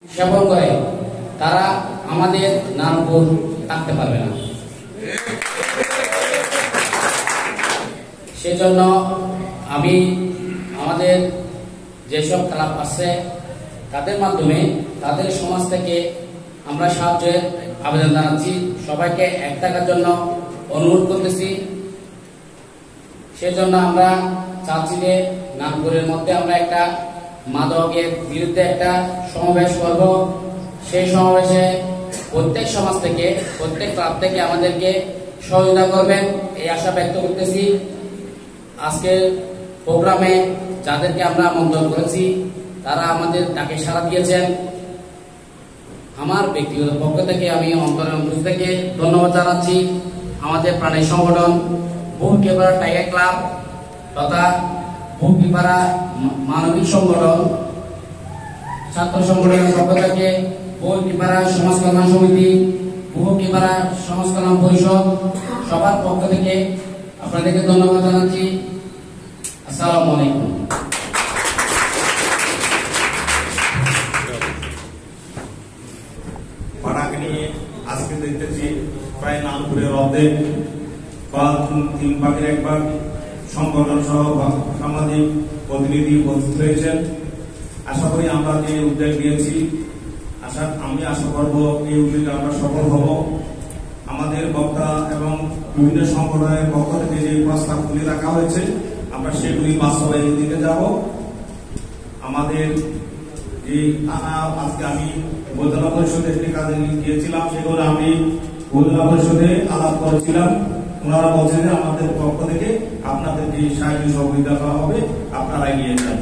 সেবন করে তারা আমাদের নামপুর থাকতে পারবে না। সেজন্য আমি আমাদের যেসব ক্লাব আছে তাদের মাধ্যমে তাদের সমাজ থেকে আমরা সাহায্যের আবেদন জানাচ্ছি। সবাইকে এক থাকার জন্য অনুরোধ করতেছি। সেজন্য আমরা চাচ্ছি যে নামপুরের মধ্যে আমরা একটা মাদকের বিরুদ্ধে একটা সমাবেশ করব। সেই সমাবেশে প্রত্যেক সমাজ থেকে প্রত্যেক ক্লাব থেকে আমাদেরকে সহযোগিতা করবেন এই আশা ব্যক্ত করতেছি। আজকের প্রোগ্রামে যাদেরকে আমরা আমন্ত্রণ করেছি তারা আমাদের ডাকে সাড়া দিয়েছেন। আমার ব্যক্তিগত পক্ষ থেকে আমি অন্তরের অন্তর থেকে ধন্যবাদ জানাচ্ছি আমাদের প্রাণী সংগঠন বহুকিপাড়া টাইগার ক্লাব তথা বহুকিপাড়া মানবিক সংগঠন ছাত্র সংগঠনের পক্ষ থেকে বহুকিপাড়া সমাজ কল্যাণ সমিতি বহুকিপাড়া সমাজ কল্যাণ পরিষদ সবার পক্ষ থেকে আপনাদেরকে ধন্যবাদ জানাচ্ছি। আসসালামু আলাইকুম। পাড়াকে নিয়ে আজকে দেখতেছি প্রায় নামপুরের অর্ধেক বা 3/4 1 ভাগ সংগঠন সহ সামাজিক প্রতিনিধি উপস্থিত হয়েছেন। আশা করি আমরা যে উদ্যোগ নিয়েছি আমি আশা করব এই উদ্যোগে আমরা সফল হব। আমাদের বক্তা এবং বিভিন্ন সংগঠনের পক্ষ থেকে যে প্রস্তাবগুলি রাখা হয়েছে আমরা সেগুলি বাস্তবায়নের দিকে যাব। আমাদের যে আজকে আমি উপজেলা পরিষদে একটি কাজে গিয়েছিলাম, সেগুলো আমি উপজেলা পরিষদে আলাপ করেছিলাম। ওনারা বলছেন যে আমাদের পক্ষ থেকে আপনাদের যে সাহায্য সহযোগিতা করা হবে আপনারা এগিয়ে যান।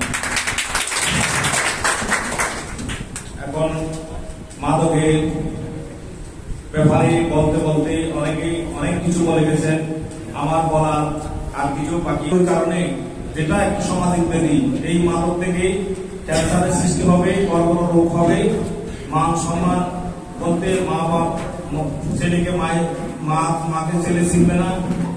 এখন মাদকের ব্যাপারে বলতে বলতে অনেকেই অনেক কিছু বলে গেছেন। আমার বলার আর কিছু বাকি কারণে যেটা একটি সামাজিক ব্যাধি, এই মাদক থেকে ক্যান্সারের সৃষ্টি হবে, কর্কট রোগ হবে, মান সম্মান বলতে মা বাপ ছেলেকে মাকে ছেলে চিনবে না,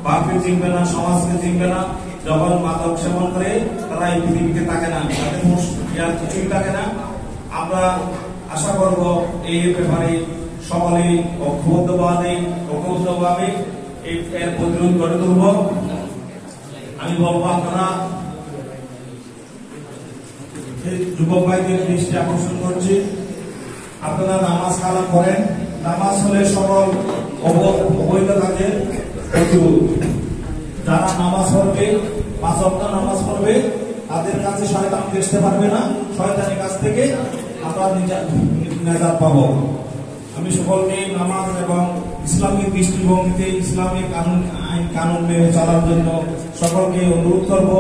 বাপকে চিনবে না, সমাজকে চিনবে না। যখন মাদক সেবন করে তারা এই পৃথিবীকে থাকে না, তাদের আর কিছুই থাকে না। আমরা আশা করব এই ব্যাপারে সকলে ঐক্যবদ্ধভাবে এর প্রতিরোধ গড়ে তুলব। আমি বলবো আপনারা যুবক ভাইদের দৃষ্টি আকর্ষণ করছি, আপনারা নামাজ কালাম করেন। নামাজ হলে সকল অবৈধ কাজের প্রতিরোধ। যারা নামাজ পড়বে 5 ওয়াক্ত নামাজ পড়বে তাদের কাছে শয়তান আসতে পারবে না। শয়তানের কাছ থেকে আমরা নিজাত পাবো। আমি সকলকে নামাজ এবং ইসলামিক দৃষ্টিভঙ্গিতে ইসলামিক আইন কানুন মেনে চলার জন্য সকলকে অনুরোধ করবো।